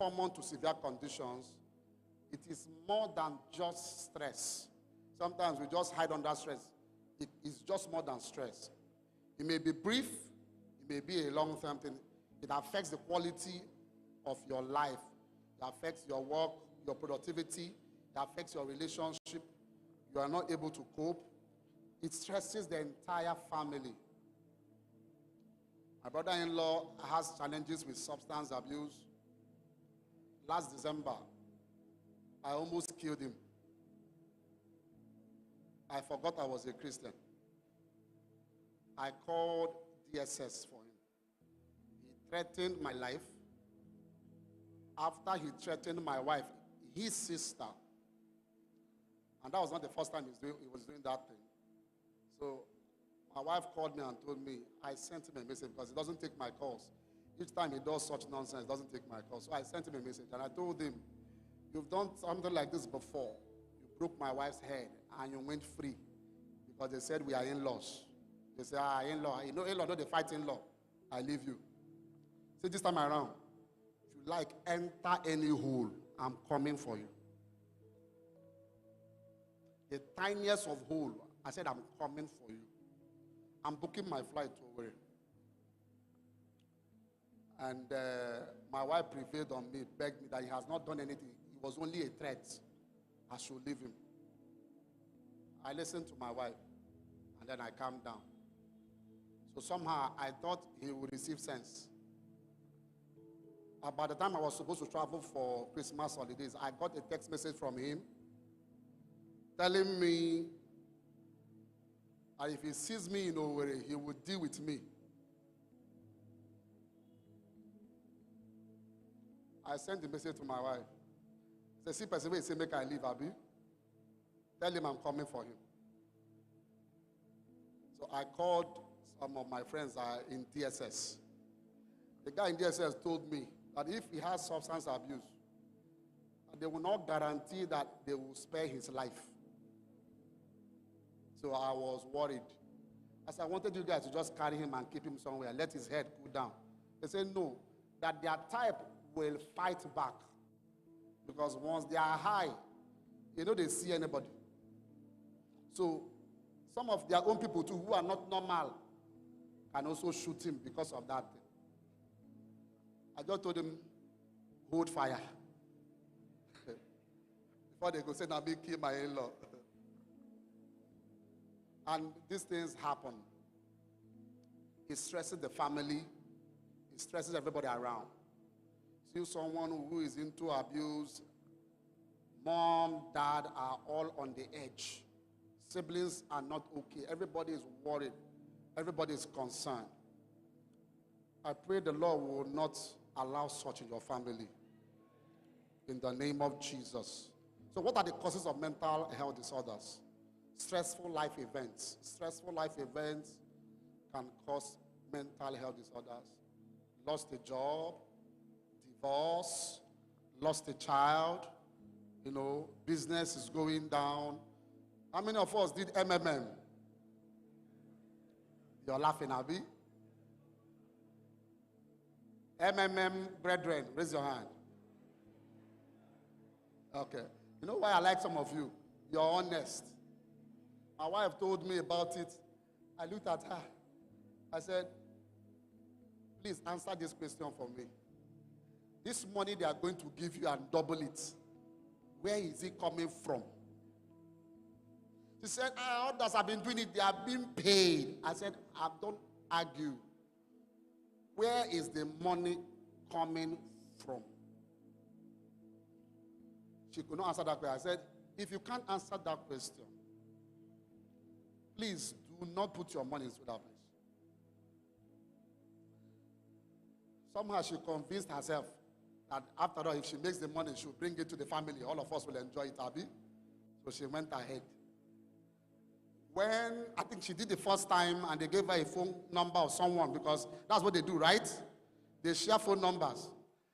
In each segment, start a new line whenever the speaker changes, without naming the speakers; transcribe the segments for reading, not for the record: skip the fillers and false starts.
common to severe conditions, it is more than just stress. Sometimes we just hide under stress. It is just more than stress. It may be brief, it may be a long-term thing. It affects the quality of your life. It affects your work, your productivity. It affects your relationship. You are not able to cope. It stresses the entire family. My brother-in-law has challenges with substance abuse. Last December, I almost killed him. I forgot I was a Christian. I called DSS for him. He threatened my life. After he threatened my wife, his sister, and that was not the first time he was doing that thing. So my wife called me and told me, I sent him a message because he doesn't take my calls. Each time he does such nonsense, he doesn't take my calls. So I sent him a message and I told him, you've done something like this before. You broke my wife's head and you went free because they said we are in-laws. They say, in-law. You know, in-law, no, they fight in-law. I leave you. See, this time around, if you like, enter any hole. I'm coming for you. The tiniest of hole, I said, I'm coming for you. I'm booking my flight to Owerri. And my wife prevailed on me, begged me that he has not done anything. It was only a threat. I should leave him. I listened to my wife, and then I calmed down. So somehow, I thought he would receive sense. By the time I was supposed to travel for Christmas holidays, I got a text message from him telling me that if he sees me in Owerri, he would deal with me. I sent the message to my wife. I said, see, person, he said, make I leave, Abi. Tell him I'm coming for him. So I called some of my friends in DSS. The guy in DSS told me that if he has substance abuse, they will not guarantee that they will spare his life. So I was worried. As I wanted you guys to just carry him and keep him somewhere, let his head cool down. They said no, that their type will fight back. Because once they are high, you know they see anybody. So some of their own people too, who are not normal, can also shoot him because of that thing. I just told him, hold fire. Before they go say, now me kill my in-law. And these things happen. It stresses the family. It stresses everybody around. See someone who is into abuse, mom, dad are all on the edge. Siblings are not okay. Everybody is worried. Everybody is concerned. I pray the Lord will not allow such in your family. In the name of Jesus. So what are the causes of mental health disorders? Stressful life events. Stressful life events can cause mental health disorders. Lost a job, divorce, lost a child, you know, business is going down. How many of us did MMM? You're laughing, Abi. MMM brethren, raise your hand. Okay. You know why I like some of you? You're honest. My wife told me about it. I looked at her. I said, please answer this question for me. This money they are going to give you and double it, where is it coming from? She said, others have been doing it. They are being paid. I said, don't argue. Where is the money coming from? She could not answer that question. I said, if you can't answer that question, please do not put your money into that place. Somehow she convinced herself that after all, if she makes the money, she'll bring it to the family. All of us will enjoy it, Abby. So she went ahead. When I think she did the first time and they gave her a phone number of someone, because that's what they do, right? They share phone numbers.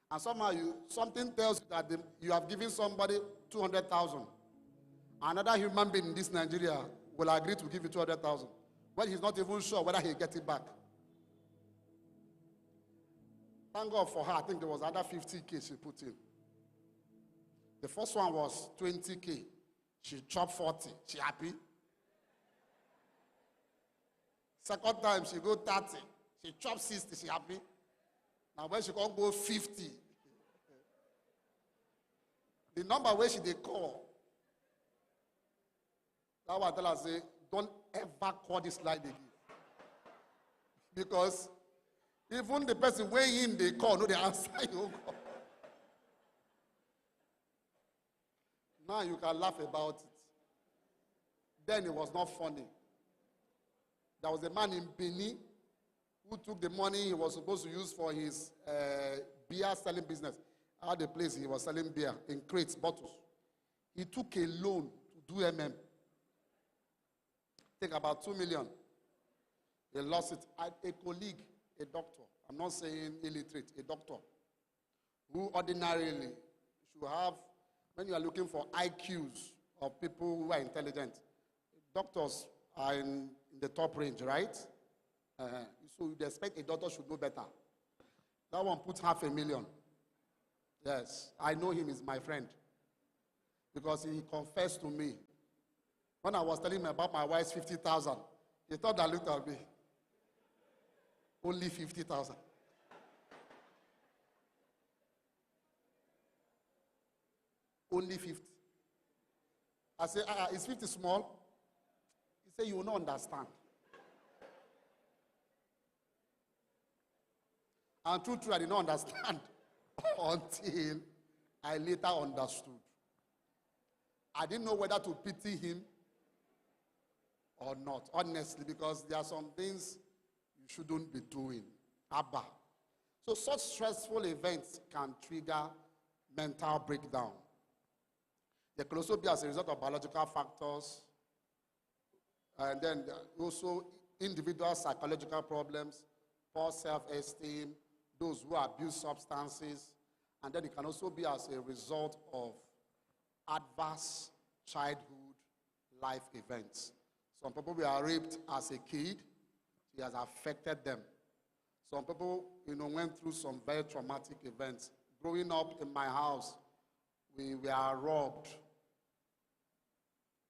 And somehow something tells you that you have given somebody 200,000. Another human being in this Nigeria will agree to give you 200,000. Well, he's not even sure whether he'll get it back. Thank God for her. I think there was another 50K she put in. The first one was 20K. She chopped 40. She happy. Second time, she go 30. She chopped 60. She happy. Now when she can't go 50, the number where she they call, that one tell her say, don't ever call this line again. Because even the person way in they call, no, they answer you. Now you can laugh about it. Then it was not funny. There was a man in Benin who took the money he was supposed to use for his beer selling business. At the place he was selling beer in crates, bottles. He took a loan to do Take about 2 million. He lost it. I had a colleague, a doctor, I'm not saying illiterate, a doctor, who ordinarily should have, when you are looking for IQs of people who are intelligent, doctors are in the top range, right? So you'd expect a doctor should know better. That one put 500,000. Yes, I know him, he's my friend. Because he confessed to me. When I was telling him about my wife's 50,000, he thought I looked at me. Only 50,000. Only 50. I said, is 50 small? He said, you will not understand. And true, I did not understand until I later understood. I didn't know whether to pity him or not, honestly, because there are some things you shouldn't be doing. Abba. So such stressful events can trigger mental breakdown. They can also be as a result of biological factors, and then also individual psychological problems, poor self-esteem, those who abuse substances, and then it can also be as a result of adverse childhood life events. Some people were raped as a kid. It has affected them. Some people, went through some very traumatic events. Growing up in my house, we were robbed.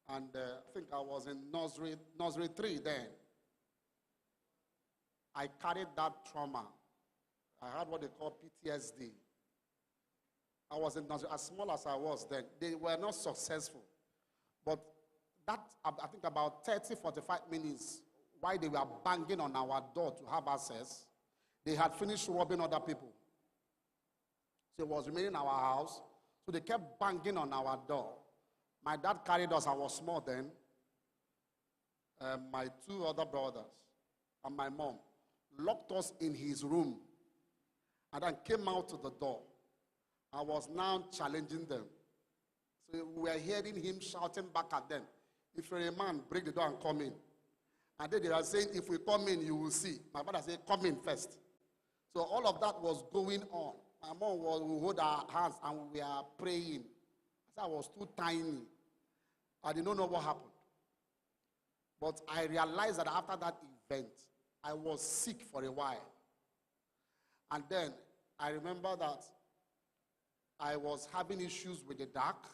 And I think I was in nursery 3 then. I carried that trauma. I had what they call PTSD. I was in nursery, as small as I was then. They were not successful. But that, I think about 30, 45 minutes, while they were banging on our door to have access, they had finished robbing other people. So it was remaining in our house. So they kept banging on our door. My dad carried us, I was small then, my 2 other brothers and my mom, locked us in his room, and then came out to the door. I was now challenging them. So we were hearing him shouting back at them, if you're a man, break the door and come in. And then they were saying, if we come in, you will see. My father said, come in first. So all of that was going on. My mom would hold our hands and we were praying. I was too tiny. I did not know what happened. But I realized that after that event, I was sick for a while. And then I remember that I was having issues with the dark.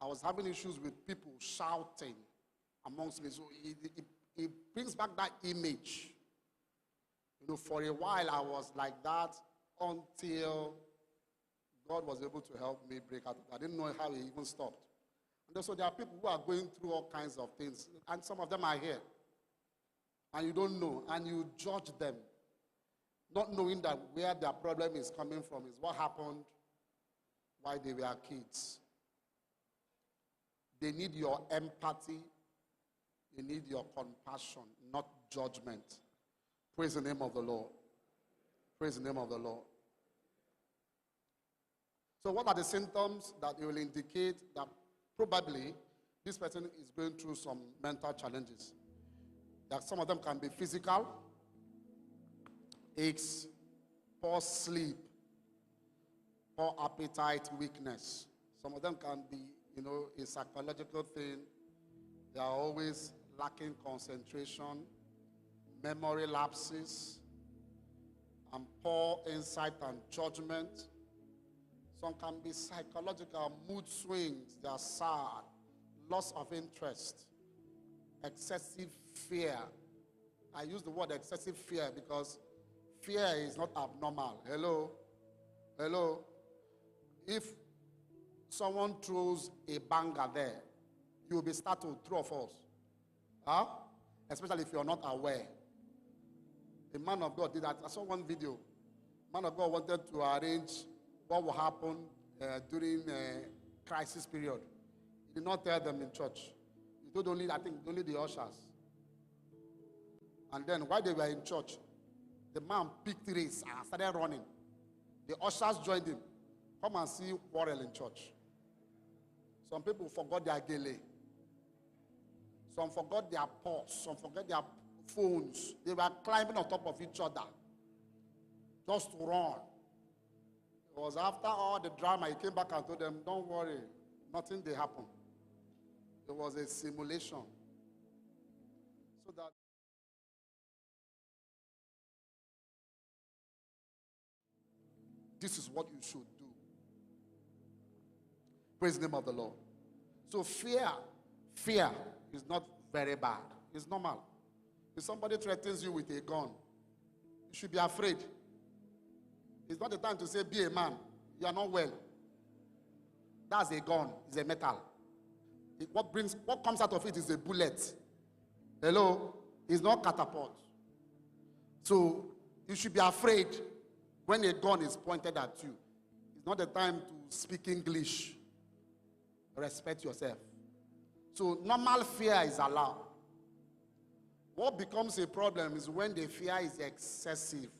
I was having issues with people shouting amongst me. So it brings back that image. For a while I was like that until God was able to help me break out of that. I didn't know how he even stopped. And so there are people who are going through all kinds of things, and some of them are here. And you don't know, and you judge them, not knowing that where their problem is coming from is what happened while they were kids. They need your empathy. They need your compassion, not judgment. Praise the name of the Lord. Praise the name of the Lord. So what are the symptoms that will indicate that probably this person is going through some mental challenges? That some of them can be physical, aches, poor sleep, poor appetite, weakness. Some of them can be, a psychological thing. They are always lacking concentration, memory lapses, and poor insight and judgment. Some can be psychological mood swings. They are sad, loss of interest, excessive fear. I use the word excessive fear because fear is not abnormal. Hello? Hello? If someone throws a banger there, you will be startled, true or false? Huh? Especially if you're not aware. A man of God did that. I saw one video. Man of God wanted to arrange what will happen during crisis period. He did not tell them in church. He told only, I think, only the ushers. And then while they were in church, the man picked race and started running. The ushers joined him. Come and see quarrel in church. Some people forgot their gele. Some forgot their purse. Some forgot their phones. They were climbing on top of each other just to run. It was after all the drama, he came back and told them, don't worry, nothing did happen. It was a simulation. So that this is what you should do. Praise the name of the Lord. So fear is not very bad. It's normal. If somebody threatens you with a gun, you should be afraid. It's not the time to say, be a man. You are not well. That's a gun. It's a metal. What comes out of it is a bullet. Hello? It's not catapult. So you should be afraid when a gun is pointed at you. It's not the time to speak English. Respect yourself. So normal fear is allowed. What becomes a problem is when the fear is excessive,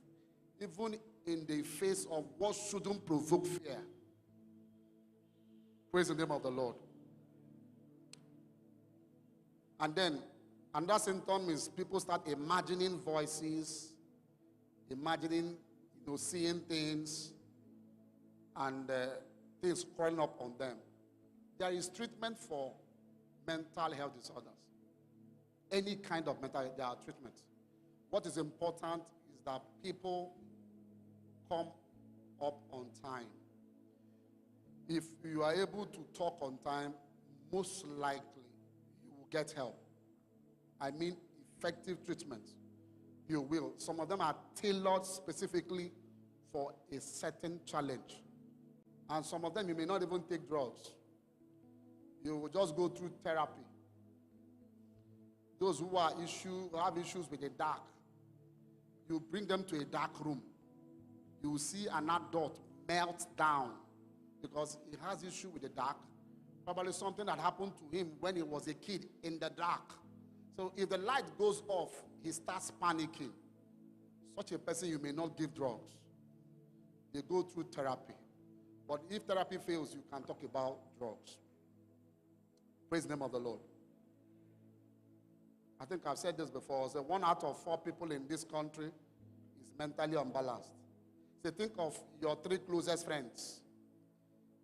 even in the face of what shouldn't provoke fear. Praise the name of the Lord. And then another symptom is people start imagining voices, imagining, seeing things, and things crawling up on them. There is treatment for mental health disorders. Any kind of mental health, there are treatments. What is important is that people come up on time. If you are able to talk on time, most likely you will get help. I mean effective treatment. You will. Some of them are tailored specifically for a certain challenge. And some of them you may not even take drugs. You will just go through therapy. Those who have issues with the dark, you bring them to a dark room. You will see an adult melt down because he has issue with the dark. Probably something that happened to him when he was a kid in the dark. So if the light goes off, he starts panicking. Such a person, you may not give drugs. They go through therapy. But if therapy fails, you can talk about drugs. Praise the name of the Lord. I think I've said this before. So 1 out of 4 people in this country is mentally unbalanced. So think of your 3 closest friends.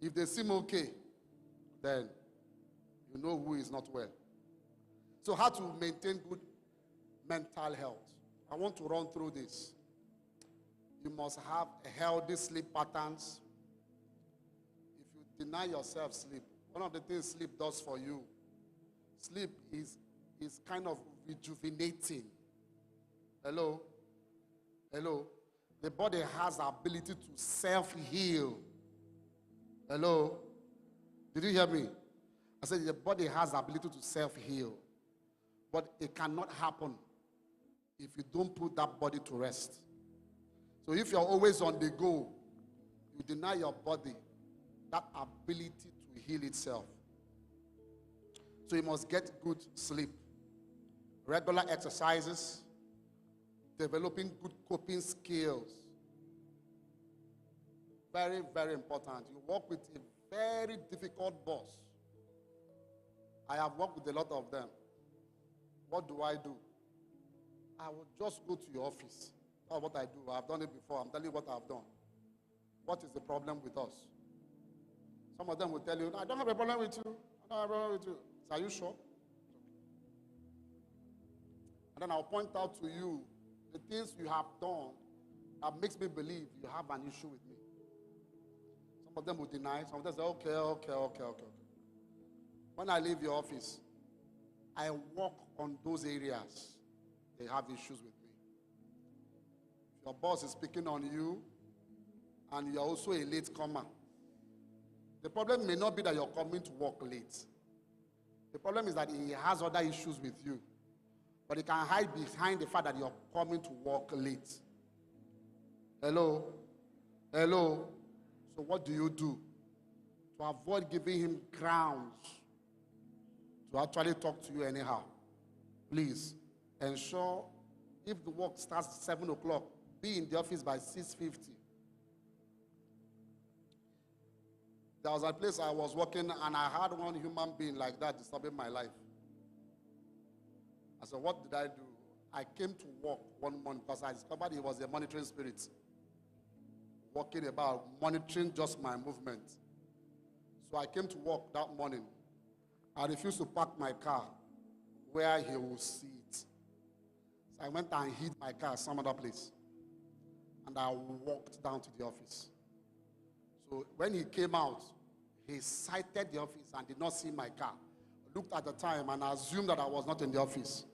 If they seem okay, then you know who is not well. So how to maintain good mental health? I want to run through this. You must have healthy sleep patterns. If you deny yourself sleep, one of the things sleep does for you, sleep is kind of rejuvenating. Hello? Hello? The body has the ability to self-heal. Hello? Did you hear me? I said the body has the ability to self-heal. But it cannot happen if you don't put that body to rest. So if you're always on the go, you deny your body that ability to heal itself. So you must get good sleep, regular exercises, developing good coping skills. Very, very important. You work with a very difficult boss. I have worked with a lot of them. What do? I will just go to your office. That's what I do. I've done it before. I'm telling you what I've done. What is the problem with us? Some of them will tell you, no, I don't have a problem with you. I don't have a problem with you. So are you sure? And then I'll point out to you the things you have done That makes me believe you have an issue with me. Some of them will deny. Some of them say, okay. When I leave your office, I work on those areas they have issues with me. If your boss is picking on you, and you're also a late comer, the problem may not be that you're coming to work late. The problem is that he has other issues with you. But he can hide behind the fact that you're coming to work late. Hello? Hello? So what do you do to avoid giving him grounds to actually talk to you anyhow? Please ensure if the work starts at 7 o'clock, be in the office by 6:50. There was a place I was working and I had one human being like that disturbing my life. I said, what did I do? I came to work one morning because I discovered he was a monitoring spirit. Walking about, monitoring just my movement. So I came to work that morning. I refused to park my car where he will see it. So I went and hid my car some other place. And I walked down to the office. So when he came out, he sighted the office and did not see my car. Looked at the time and assumed that I was not in the office.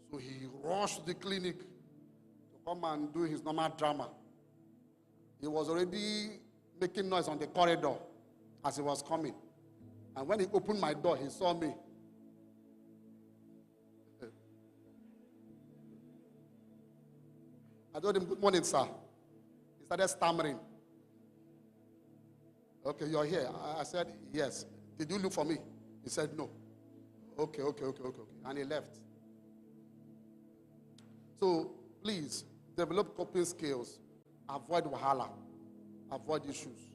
So he rushed to the clinic to come and do his normal drama. He was already making noise on the corridor as he was coming. And when he opened my door, he saw me. I told him, good morning, sir. He started stammering. Okay, you're here. I said, yes. Did you look for me? He said, no. Okay. And he left. So, please, develop coping skills. Avoid wahala. Avoid issues.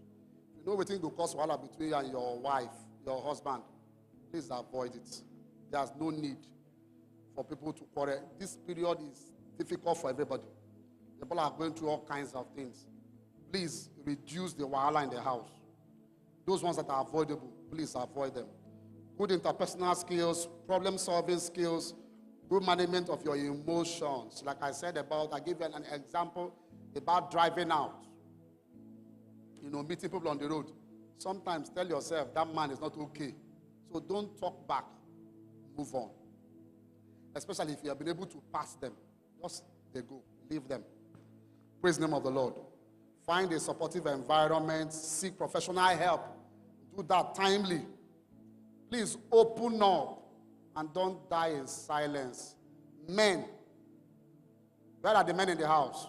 If you know what thing will cause wahala between you and your wife, your husband, please avoid it. There's no need for people to quarrel. This period is difficult for everybody. People are going through all kinds of things. Please reduce the wahala in the house. Those ones that are avoidable, please avoid them. Good interpersonal skills, problem-solving skills, good management of your emotions. Like I said about, I give you an example about driving out. You know, meeting people on the road. Sometimes tell yourself, that man is not okay. So don't talk back. Move on. Especially if you have been able to pass them. Just they go. Leave them. Praise the name of the Lord. Find a supportive environment. Seek professional help. Do that timely. Please open up and don't die in silence. Men. Where are the men in the house?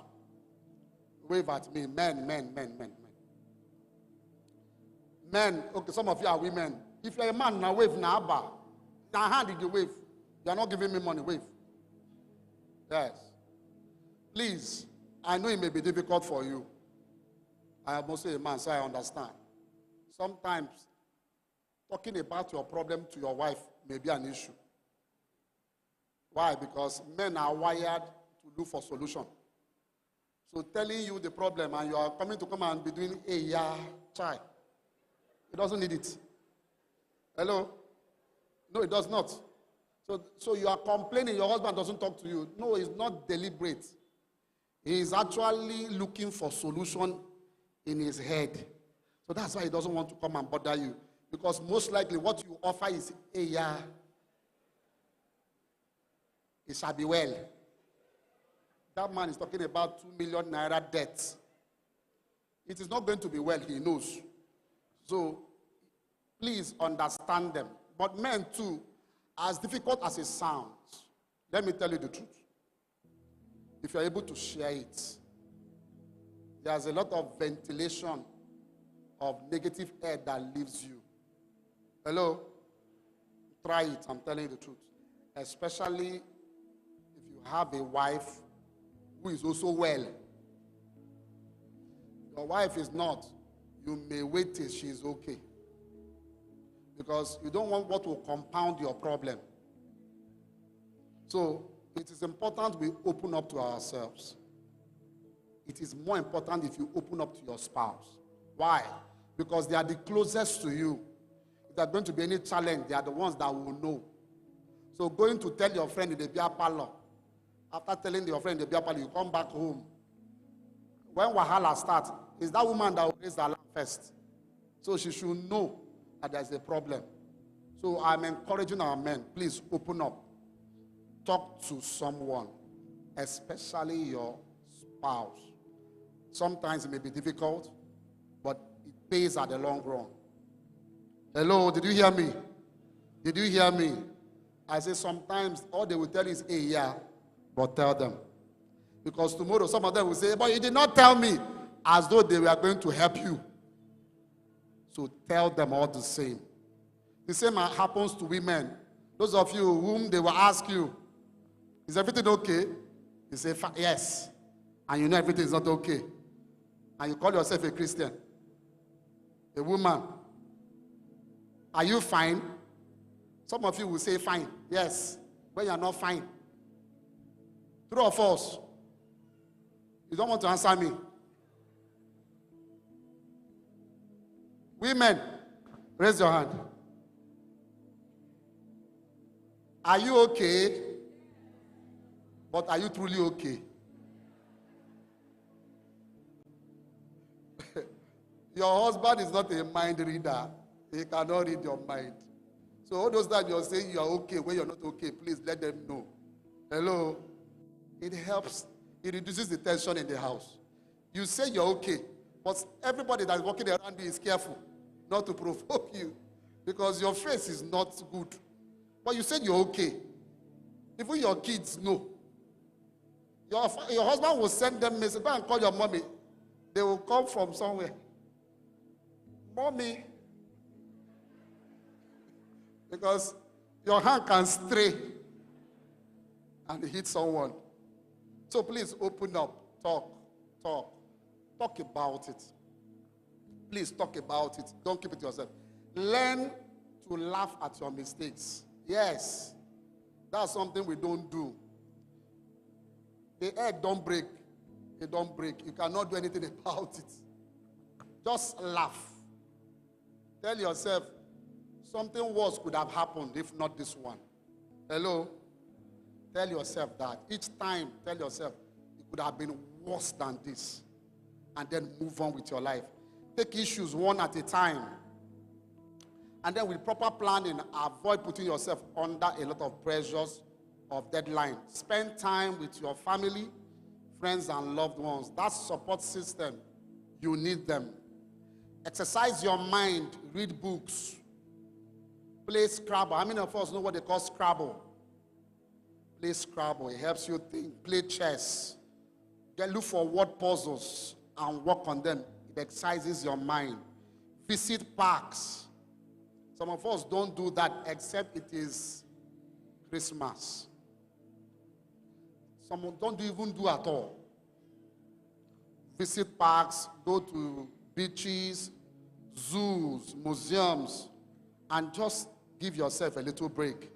Wave at me. Men. Men, okay, some of you are women. If you're a man, now wave, now abba. Now hand did you wave? You are not giving me money, wave. Yes. Please, I know it may be difficult for you. I am also a man, so I understand. Sometimes, talking about your problem to your wife may be an issue. Why? Because men are wired to look for solution. So telling you the problem and you are coming to come and be doing a yeah, child. It doesn't need it. Hello? No, it does not. So you are complaining your husband doesn't talk to you. No, it's not deliberate. He is actually looking for solution in his head. So that's why he doesn't want to come and bother you. Because most likely what you offer is, hey, yeah, it shall be well. That man is talking about 2 million naira debt. It is not going to be well, he knows. So, please understand them. But men too, as difficult as it sounds, let me tell you the truth. If you're able to share it, there's a lot of ventilation of negative air that leaves you. Hello? Try it, I'm telling you the truth. Especially if you have a wife who is also well. Your wife is not. You may wait till she is okay. Because you don't want what will compound your problem. So, it is important we open up to ourselves. It is more important if you open up to your spouse. Why? Because they are the closest to you. If there's going to be any challenge, they are the ones that will know. So going to tell your friend in the beer parlor, after telling your friend in the beer parlor, you come back home when wahala starts, it's that woman that will raise the alarm first. So she should know that there's a problem. So I'm encouraging our men, please open up. Talk to someone, especially your spouse. Sometimes it may be difficult, but it pays at the long run. Hello, did you hear me? Did you hear me? I say sometimes all they will tell you is, hey, yeah, but tell them. Because tomorrow some of them will say, but you did not tell me, as though they were going to help you. So tell them all the same. The same happens to women. Those of you whom they will ask you, is everything okay? You say, yes. And you know everything is not okay. And you call yourself a Christian. A woman. Are you fine? Some of you will say fine. Yes. When you are not fine. True or false? You don't want to answer me. Women, raise your hand. Are you okay? But are you truly okay? Your husband is not a mind reader. He cannot read your mind. So all those times you're saying you're okay when you're not okay, please let them know. Hello? It helps. It reduces the tension in the house. You say you're okay, but everybody that's walking around you is careful not to provoke you because your face is not good. But you said you're okay. Even your kids know. Your husband will send them message, go and call your mommy. They will come from somewhere. Mommy. Because your hand can stray and hit someone. So please open up, talk about it. Please talk about it. Don't keep it to yourself. Learn to laugh at your mistakes. Yes, that's something we don't do. The egg don't break. It don't break. You cannot do anything about it. Just laugh. Tell yourself, something worse could have happened if not this one. Hello? Tell yourself that. Each time, tell yourself, it could have been worse than this. And then move on with your life. Take issues one at a time. And then with proper planning, avoid putting yourself under a lot of pressures of deadline. Spend time with your family, friends, and loved ones. That support system, you need them. Exercise your mind, read books, play Scrabble. How many of us know what they call Scrabble? Play Scrabble, it helps you think. Play chess. Then look for word puzzles and work on them. It exercises your mind. Visit parks. Some of us don't do that except it is Christmas. Some don't even do at all. Visit parks, go to beaches, zoos, museums, and just give yourself a little break.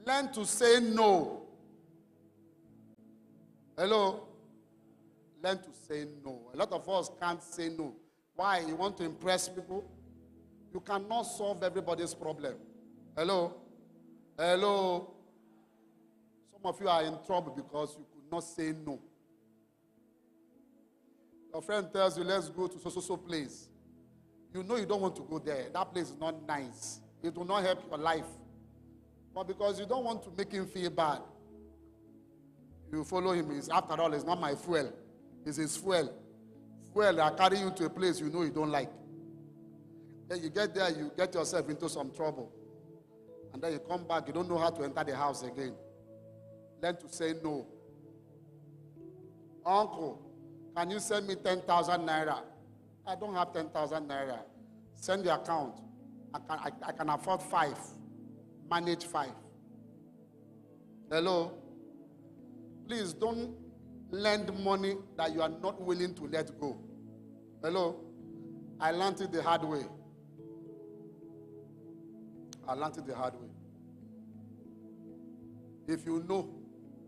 Learn to say no. Hello? Learn to say no. A lot of us can't say no. Why? You want to impress people? You cannot solve everybody's problem. Hello? Hello? Some of you are in trouble because you could not say no. Your friend tells you, let's go to so place. You know you don't want to go there. That place is not nice. It will not help your life. But because you don't want to make him feel bad, you follow him. After all, it's not my fuel. It's his fuel. Fuel that carry you to a place you know you don't like. Then you get there, you get yourself into some trouble. And then you come back, you don't know how to enter the house again. Learn to say no. Uncle, can you send me 10,000 naira? I don't have 10,000 naira. Send the account. I can afford 5. Manage 5. Hello? Please don't lend money that you are not willing to let go. Hello? I learned it the hard way. I learned it the hard way. If you know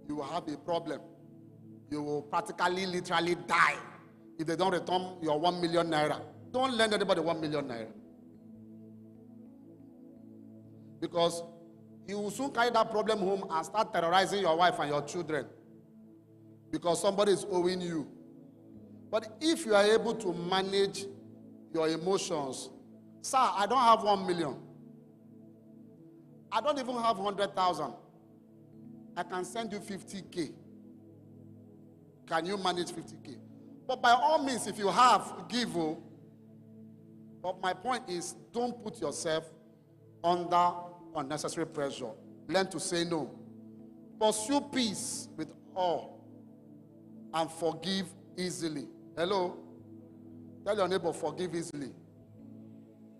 you will have a problem, you will practically, literally die if they don't return your 1 million naira. Don't lend anybody 1 million naira. Because you will soon carry that problem home and start terrorizing your wife and your children. Because somebody is owing you. But if you are able to manage your emotions, sir, I don't have 1 million. I don't even have 100,000. I can send you 50K. Can you manage 50K? But by all means, if you have, give. But my point is, don't put yourself under unnecessary pressure. Learn to say no. Pursue peace with all and forgive easily. Hello? Tell your neighbor, forgive easily.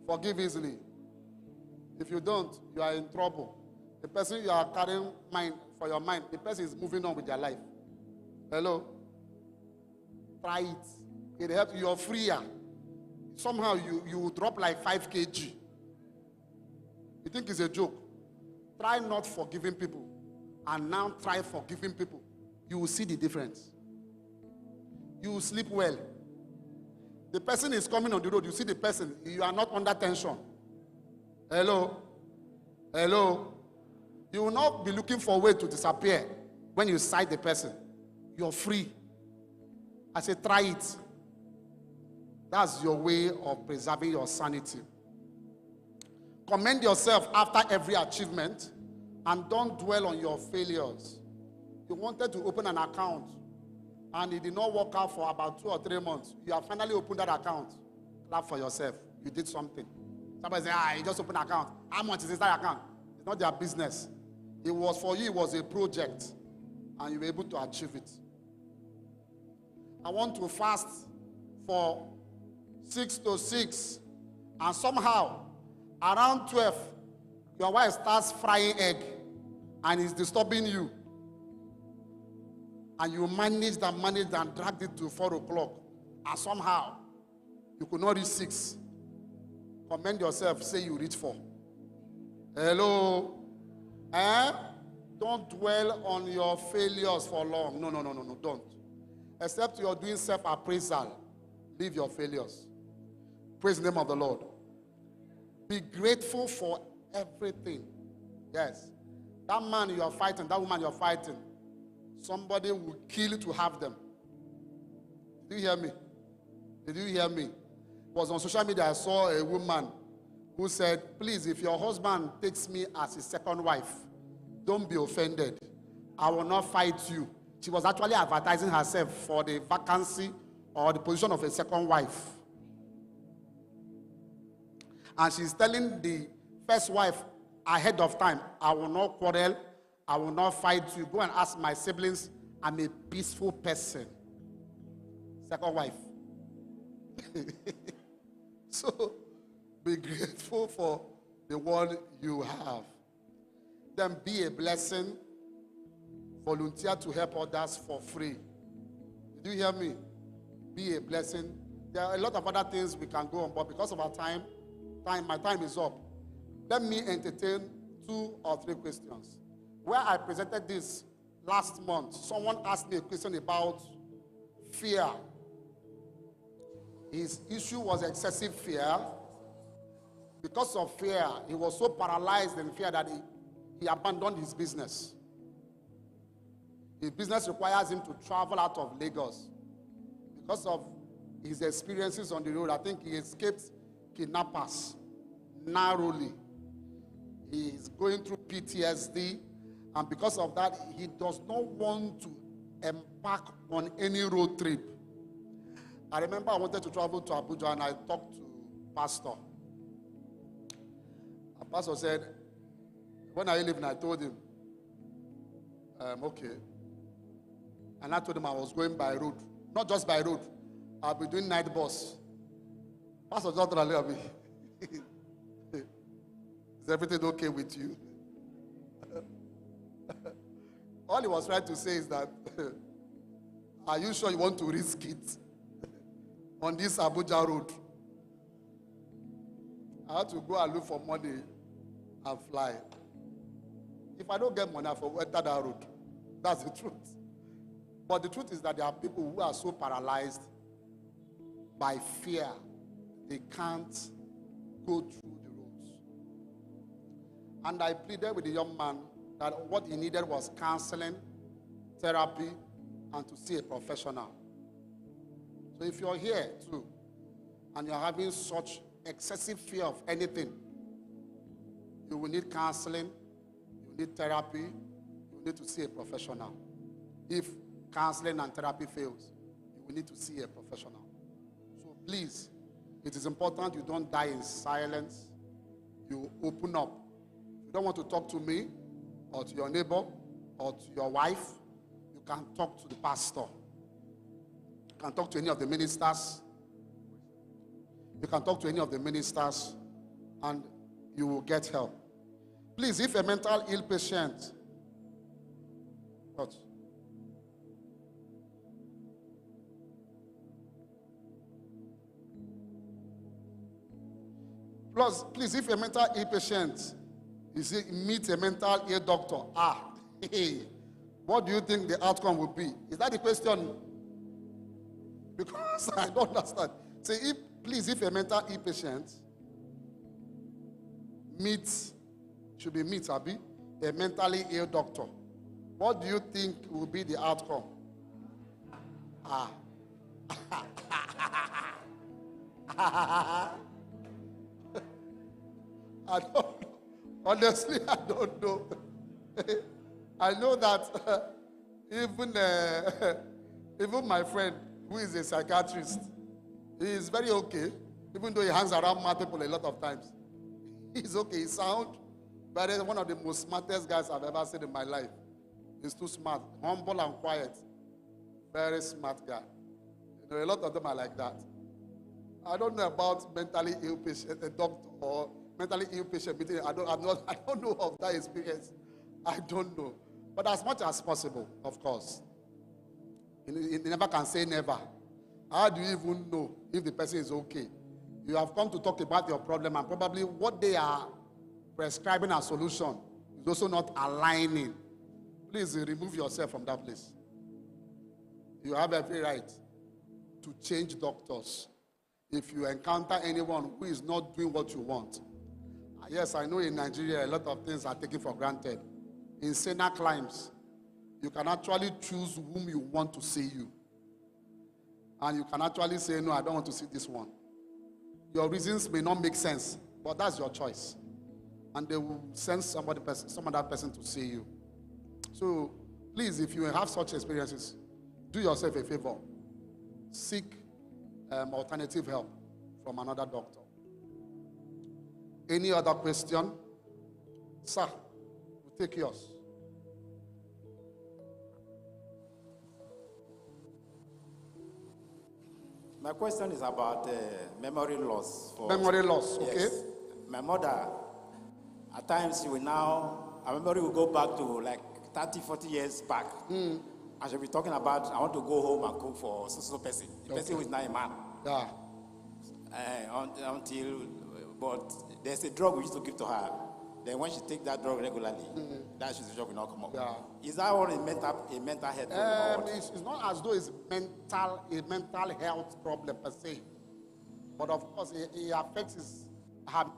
Forgive easily. If you don't, you are in trouble. The person you are carrying mind for your mind, the person is moving on with their life. Hello? Try it. It helps you. You're freer. Somehow you drop like 5 kg. You think it's a joke. Try not forgiving people. And now try forgiving people. You will see the difference. You will sleep well. The person is coming on the road. You see the person. You are not under tension. Hello? Hello? You will not be looking for a way to disappear when you sight the person. You're free. I say, try it. That's your way of preserving your sanity. Commend yourself after every achievement and don't dwell on your failures. You wanted to open an account and it did not work out for about 2 or 3 months. You have finally opened that account. Clap for yourself. You did something. Somebody say, you just opened an account. How much is this that account? It's not their business. It was for you, it was a project. And you were able to achieve it. I want to fast for 6 to 6. And somehow, around 12, your wife starts frying egg. And it's disturbing you. And you managed and dragged it to 4 o'clock. And somehow, you could not reach 6. Commend yourself, say you reach 4. Hello? Don't dwell on your failures for long. No, don't. Except you're doing self-appraisal. Leave your failures. Praise the name of the Lord. Be grateful for everything. Yes. That man you are fighting, that woman you are fighting, somebody will kill to have them. Did you hear me? Did you hear me? It was on social media, I saw a woman who said, please, if your husband takes me as his second wife, don't be offended. I will not fight you. She was actually advertising herself for the vacancy or the position of a second wife. And she's telling the first wife ahead of time, I will not quarrel, I will not fight you. Go and ask my siblings, I'm a peaceful person. Second wife. So, be grateful for the one you have. Then be a blessing. Volunteer to help others for free. Did you hear me? Be a blessing. There are a lot of other things we can go on, but because of our time, my time is up. Let me entertain 2 or 3 questions. Where I presented this last month, someone asked me a question about fear. His issue was excessive fear. Because of fear, he was so paralyzed in fear that he abandoned his business. His business requires him to travel out of Lagos. Because of his experiences on the road, I think he escaped kidnappers narrowly. He is going through PTSD, and because of that, he does not want to embark on any road trip. I remember I wanted to travel to Abuja, and I talked to Pastor. The pastor said, when are you leaving? I told him, okay. And I told him I was going by road. Not just by road. I'll be doing night bus. Pastor just looked at me. Is everything okay with you? All he was trying to say is that, are you sure you want to risk it on this Abuja road? I had to go and look for money and fly. If I don't get money, I will enter that road. That's the truth. But the truth is that there are people who are so paralyzed by fear, they can't go through the roads. And I pleaded with the young man that what he needed was counseling, therapy, and to see a professional. So if you're here too, and you're having such excessive fear of anything, you will need counseling, you will need therapy, you will need to see a professional. If counseling and therapy fails, you will need to see a professional. So please, it is important you don't die in silence. You open up. If you don't want to talk to me, or to your neighbor, or to your wife, you can talk to the pastor. You can talk to any of the ministers. You can talk to any of the ministers, and you will get help. Please, if a mental ill patient, what? Plus, please, if a mental ill patient meet a mental ill doctor, what do you think the outcome will be? Is that the question? Because I don't understand. Say, if a mental ill patient should be a mentally ill doctor, what do you think will be the outcome? I don't know. Honestly, I don't know. I know that even my friend, who is a psychiatrist, he is very okay, even though he hangs around mad people a lot of times. He's okay, he's sound, but he's one of the most smartest guys I've ever seen in my life. He's too smart, humble and quiet. Very smart guy. You know, a lot of them are like that. I don't know about mentally ill patient, a doctor, or mentally ill patient meeting. I don't know of that experience. I don't know. But as much as possible, of course. You never can say never. How do you even know if the person is okay? You have come to talk about your problem, and probably what they are prescribing as solution is also not aligning. Please remove yourself from that place. You have every right to change doctors if you encounter anyone who is not doing what you want. Yes, I know in Nigeria a lot of things are taken for granted. In saner climes, you can actually choose whom you want to see you. And you can actually say, no, I don't want to see this one. Your reasons may not make sense, but that's your choice. And they will send some other person to see you. So please, if you have such experiences, do yourself a favor. Seek alternative help from another doctor. Any other question? Sir, we'll take yours.
My question is about memory loss.
Memory loss, okay.
Yes. My mother, at times she will our memory will go back to like 30, 40 years back. And she'll be talking about, I want to go home and cook for so person. The person who is not a man.
Yeah.
But there's a drug we used to give to her. Then when she takes that drug regularly, that drug will not come up.
Yeah.
Is that all a mental health problem?
It's not as though it's a mental health problem per se. But of course, it affects his habit.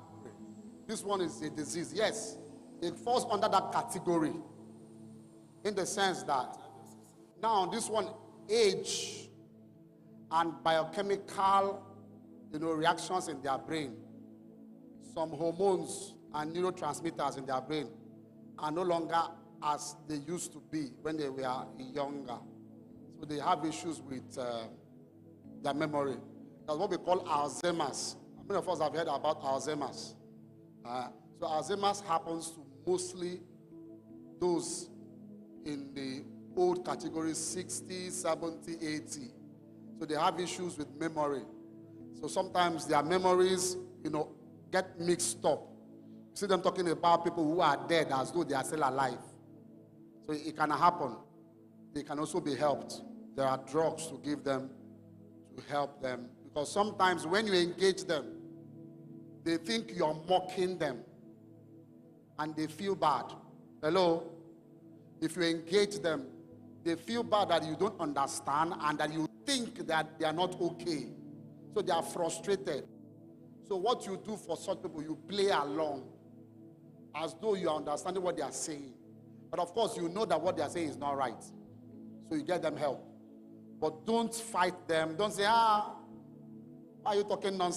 This one is a disease. Yes, it falls under that category. In the sense that, now this one, age and biochemical, reactions in their brain, some hormones and neurotransmitters in their brain are no longer as they used to be when they were younger. So they have issues with their memory. That's what we call Alzheimer's. How many of us have heard about Alzheimer's? So Alzheimer's happens to mostly those in the old category, 60, 70, 80. So they have issues with memory. So sometimes their memories, get mixed up. You see them talking about people who are dead as though they are still alive. So it can happen. They can also be helped. There are drugs to give them to help them. Because sometimes when you engage them, they think you're mocking them. And they feel bad. Hello? If you engage them, they feel bad that you don't understand and that you think that they are not okay. So they are frustrated. So what you do for such people, you play along as though you are understanding what they are saying. But of course, you know that what they are saying is not right. So you get them help. But don't fight them. Don't say, why are you talking nonsense?